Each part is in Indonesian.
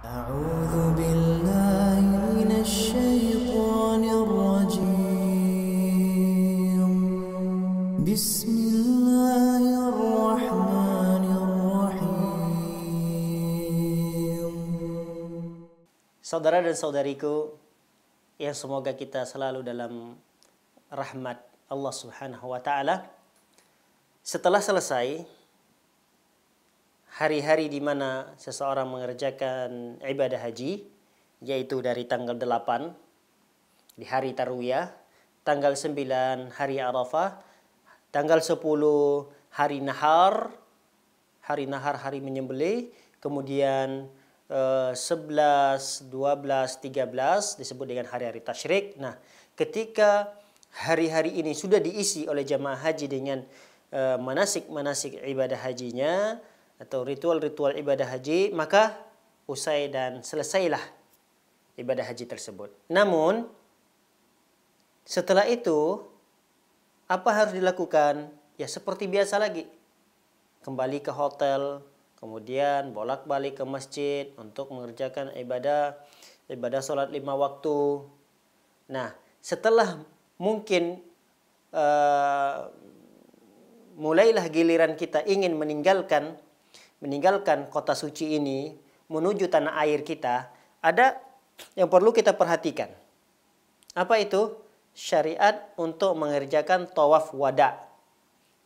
أعوذ بالله من الشيطان الرجيم بسم الله الرحمن الرحيم. Saudara dan saudariku, yang semoga kita selalu dalam rahmat Allah Subhanahu wa taala. Setelah selesai hari-hari di mana seseorang mengerjakan ibadah haji, yaitu dari tanggal 8 di hari Tarwiyah, tanggal 9 hari Arafah, tanggal 10 hari Nahar, hari menyembelih, kemudian 11, 12, 13 disebut dengan hari-hari tasyrik. Nah, ketika hari-hari ini sudah diisi oleh jamaah haji dengan manasik-manasik ibadah hajinya atau ritual-ritual ibadah haji, maka usai dan selesailah ibadah haji tersebut. Namun setelah itu apa harus dilakukan? Ya seperti biasa lagi. Kembali ke hotel, kemudian bolak-balik ke masjid untuk mengerjakan ibadah sholat 5 waktu. Nah, setelah mungkin mulailah giliran kita ingin meninggalkan kota suci ini menuju tanah air kita, ada yang perlu kita perhatikan. Apa itu? Syariat untuk mengerjakan tawaf wada.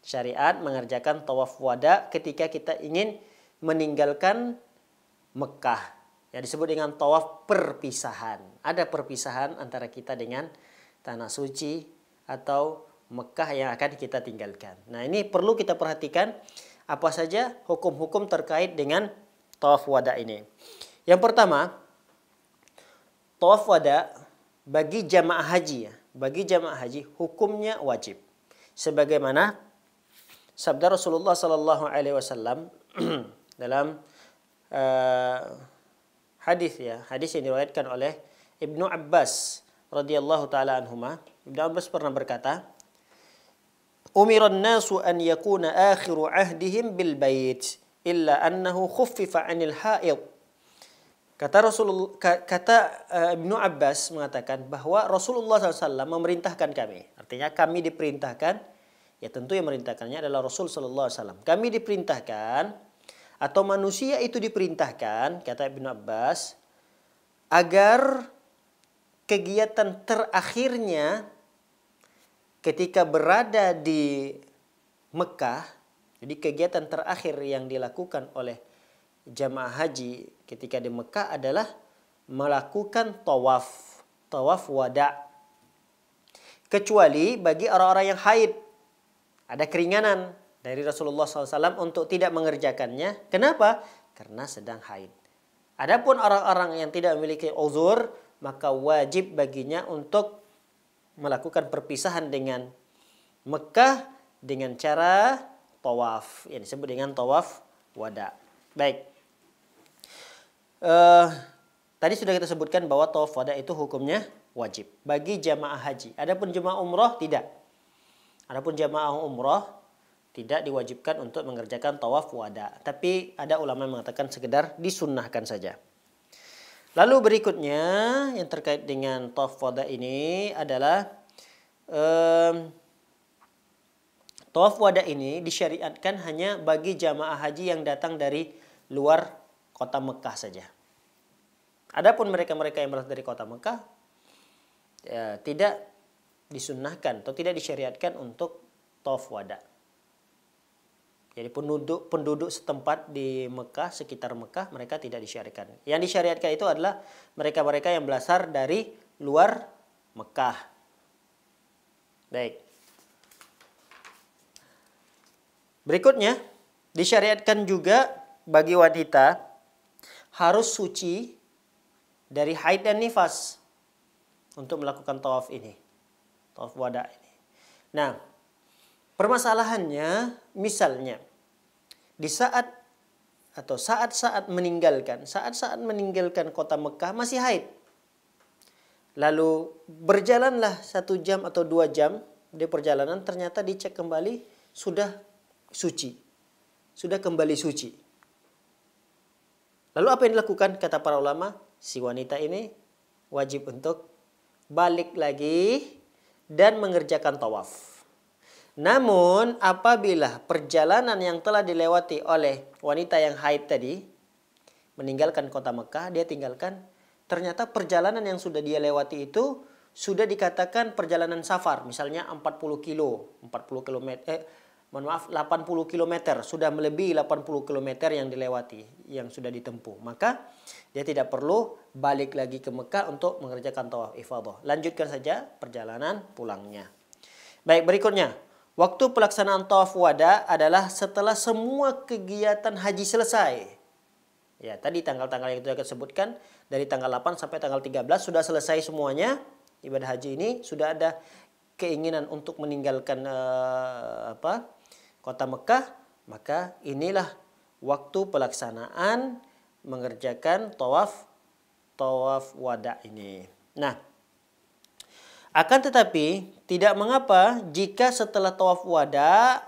Syariat mengerjakan tawaf wada ketika kita ingin meninggalkan Mekah. Yang disebut dengan tawaf perpisahan. Ada perpisahan antara kita dengan tanah suci atau Mekah yang akan kita tinggalkan. Nah, ini perlu kita perhatikan apa saja hukum-hukum terkait dengan tawaf wada ini. Yang pertama, tawaf wada bagi jamaah haji, bagi jamaah haji hukumnya wajib. Sebagaimana sabda Rasulullah sallallahu alaihi wasallam dalam hadis yang diriwayatkan oleh Ibnu Abbas radhiyallahu taala anhuma. Ibnu Abbas pernah berkata, "Umiran nasu an yakuna akhiru ahdihim bil bait illa annahu khuffifa 'anil haid." Kata Ibnu Abbas mengatakan bahwa Rasulullah SAW memerintahkan kami. Artinya kami diperintahkan, ya tentu yang memerintahkannya adalah Rasul sallallahu alaihi wasallam. Kami diperintahkan atau manusia itu diperintahkan, kata Ibnu Abbas, agar kegiatan terakhirnya ketika berada di Mekah, jadi kegiatan terakhir yang dilakukan oleh jamaah haji ketika di Mekah adalah melakukan tawaf wada. Kecuali bagi orang-orang yang haid, ada keringanan dari Rasulullah SAW untuk tidak mengerjakannya. Kenapa? Karena sedang haid. Adapun orang-orang yang tidak memiliki uzur, maka wajib baginya untuk melakukan perpisahan dengan Mekah dengan cara tawaf, yang disebut dengan tawaf wada. Baik. Tadi sudah kita sebutkan bahwa tawaf wada itu hukumnya wajib bagi jamaah haji. Adapun jamaah umroh tidak. Adapun jamaah umroh tidak diwajibkan untuk mengerjakan tawaf wada. Tapi ada ulama yang mengatakan sekedar disunnahkan saja. Lalu berikutnya yang terkait dengan tawaf wada ini adalah tawaf wada ini disyariatkan hanya bagi jamaah haji yang datang dari luar kota Mekah saja. Adapun mereka-mereka yang berasal dari kota Mekah ya, tidak disunnahkan atau tidak disyariatkan untuk tawaf wada. Jadi penduduk setempat di Mekah, sekitar Mekah, mereka tidak disyariatkan. Yang disyariatkan itu adalah mereka-mereka yang berasal dari luar Mekah. Baik. Berikutnya, disyariatkan juga bagi wanita harus suci dari haid dan nifas untuk melakukan tawaf ini. Tawaf wada ini. Nah, permasalahannya misalnya di saat meninggalkan kota Mekah masih haid. Lalu berjalanlah 1 jam atau 2 jam di perjalanan, ternyata dicek kembali sudah suci. Sudah kembali suci. Lalu apa yang dilakukan? Kata para ulama, si wanita ini wajib untuk balik lagi dan mengerjakan tawaf. Namun apabila perjalanan yang telah dilewati oleh wanita yang haid tadi, meninggalkan kota Mekah, dia tinggalkan, ternyata perjalanan yang sudah dia lewati itu sudah dikatakan perjalanan safar, misalnya 40 kilometer, 80 kilometer, sudah melebihi 80 kilometer yang dilewati, yang sudah ditempuh. Maka dia tidak perlu balik lagi ke Mekah untuk mengerjakan tawaf ifadah. Lanjutkan saja perjalanan pulangnya. Baik, berikutnya. Waktu pelaksanaan tawaf wada adalah setelah semua kegiatan haji selesai. Ya, tadi tanggal-tanggal yang kita sebutkan dari tanggal 8 sampai tanggal 13 sudah selesai semuanya. Ibadah haji ini sudah ada keinginan untuk meninggalkan kota Mekah, maka inilah waktu pelaksanaan mengerjakan tawaf wada ini. Nah, akan tetapi tidak mengapa jika setelah tawaf wada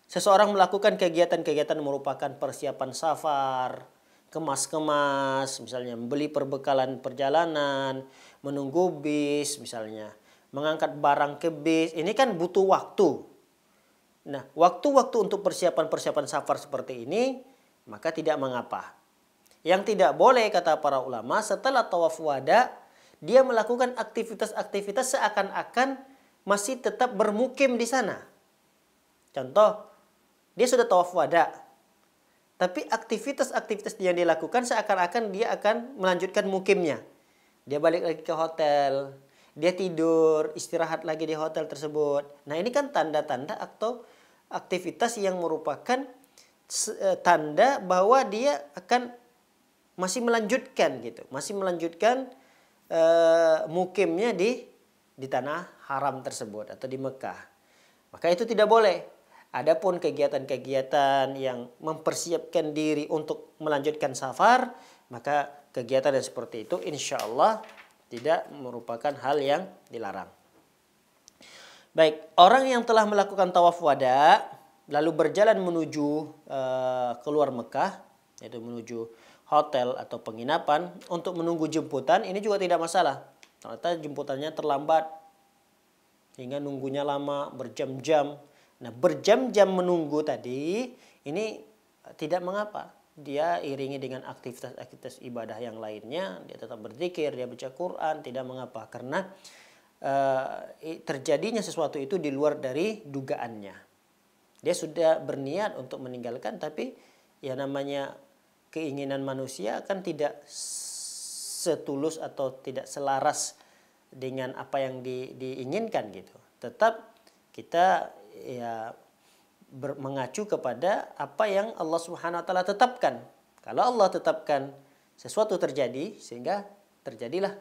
seseorang melakukan kegiatan-kegiatan merupakan persiapan safar, kemas-kemas, misalnya membeli perbekalan perjalanan, menunggu bis misalnya, mengangkat barang ke bis, ini kan butuh waktu. Nah, waktu-waktu untuk persiapan-persiapan safar seperti ini, maka tidak mengapa. Yang tidak boleh, kata para ulama, setelah tawaf wada, dia melakukan aktivitas-aktivitas seakan-akan masih tetap bermukim di sana. Contoh, dia sudah tawaf wada, tapi aktivitas-aktivitas yang dia lakukan seakan-akan dia akan melanjutkan mukimnya. Dia balik lagi ke hotel, dia tidur, istirahat lagi di hotel tersebut. Nah, ini kan tanda-tanda atau aktivitas yang merupakan tanda bahwa dia akan masih melanjutkan gitu, masih melanjutkan mukimnya di tanah haram tersebut atau di Mekah. Maka itu tidak boleh. Adapun kegiatan-kegiatan yang mempersiapkan diri untuk melanjutkan safar, maka kegiatan yang seperti itu insya Allah tidak merupakan hal yang dilarang. Baik, orang yang telah melakukan tawaf wada lalu berjalan menuju keluar Mekah, yaitu menuju hotel atau penginapan untuk menunggu jemputan, ini juga tidak masalah. Ternyata jemputannya terlambat hingga nunggunya lama, berjam-jam. Nah, berjam-jam menunggu tadi ini tidak mengapa. Dia iringi dengan aktivitas-aktivitas ibadah yang lainnya, dia tetap berzikir, dia baca Quran, tidak mengapa karena terjadinya sesuatu itu di luar dari dugaannya. Dia sudah berniat untuk meninggalkan, tapi ya namanya keinginan manusia kan tidak setulus atau tidak selaras dengan apa yang diinginkan gitu. Tetap kita ya mengacu kepada apa yang Allah Subhanahu wa taala tetapkan. Kalau Allah tetapkan sesuatu terjadi, sehingga terjadilah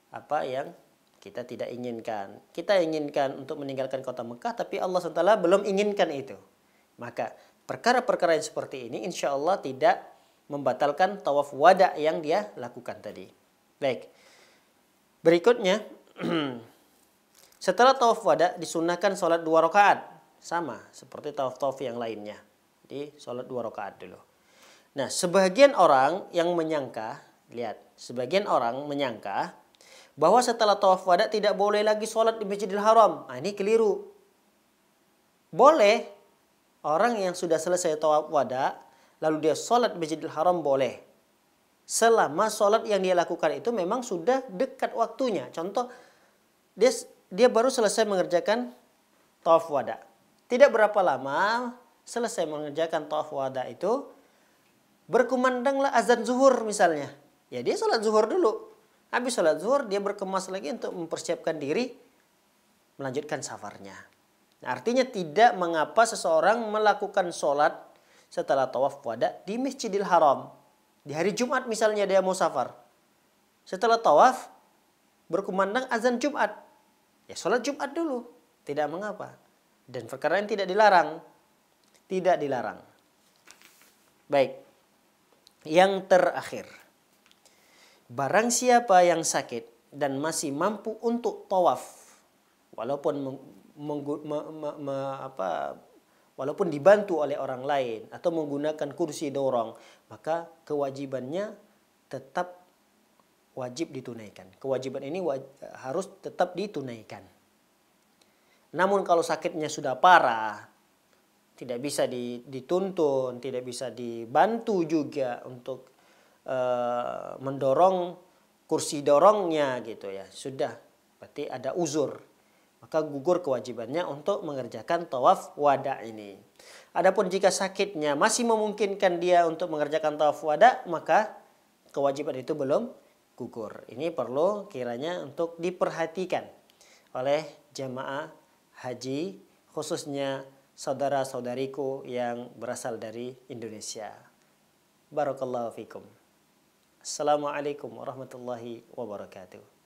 apa yang kita tidak inginkan. Kita inginkan untuk meninggalkan kota Mekah, tapi Allah SWT belum inginkan itu. Maka perkara-perkara yang seperti ini insya Allah tidak membatalkan tawaf wada yang dia lakukan tadi. Baik. Berikutnya, setelah tawaf wada disunahkan sholat 2 rakaat. Sama seperti tawaf-tawaf yang lainnya. Jadi sholat 2 rakaat dulu. Nah, sebagian orang yang menyangka, lihat, sebagian orang menyangka bahwa setelah tawaf wada tidak boleh lagi sholat di Masjidil Haram. Nah, ini keliru. Boleh, orang yang sudah selesai tawaf wada, lalu dia sholat di Masjidil Haram boleh. Selama sholat yang dia lakukan itu memang sudah dekat waktunya. Contoh, dia baru selesai mengerjakan tawaf wada. Tidak berapa lama selesai mengerjakan tawaf wada itu, berkumandanglah azan zuhur misalnya. Ya dia sholat zuhur dulu. Habis sholat zuhur dia berkemas lagi untuk mempersiapkan diri melanjutkan safarnya. Nah, artinya tidak mengapa seseorang melakukan sholat setelah tawaf wada di Masjidil Haram. Di hari Jumat misalnya dia mau safar. Setelah tawaf berkumandang azan Jumat. Ya sholat Jumat dulu. Tidak mengapa. Dan perkara yang tidak dilarang. Tidak dilarang. Baik. Yang terakhir. Barang siapa yang sakit dan masih mampu untuk tawaf. Walaupun walaupun dibantu oleh orang lain. Atau menggunakan kursi dorong. Maka kewajibannya tetap wajib ditunaikan. Kewajiban ini harus tetap ditunaikan. Namun kalau sakitnya sudah parah, tidak bisa dituntun, tidak bisa dibantu juga untuk mendorong kursi dorongnya gitu ya, sudah berarti ada uzur, maka gugur kewajibannya untuk mengerjakan tawaf wada ini. Adapun jika sakitnya masih memungkinkan dia untuk mengerjakan tawaf wada, maka kewajiban itu belum gugur. Ini perlu kiranya untuk diperhatikan oleh jamaah haji, khususnya saudara-saudariku yang berasal dari Indonesia. Barakallahu fikum. Assalamualaikum warahmatullahi wabarakatuh.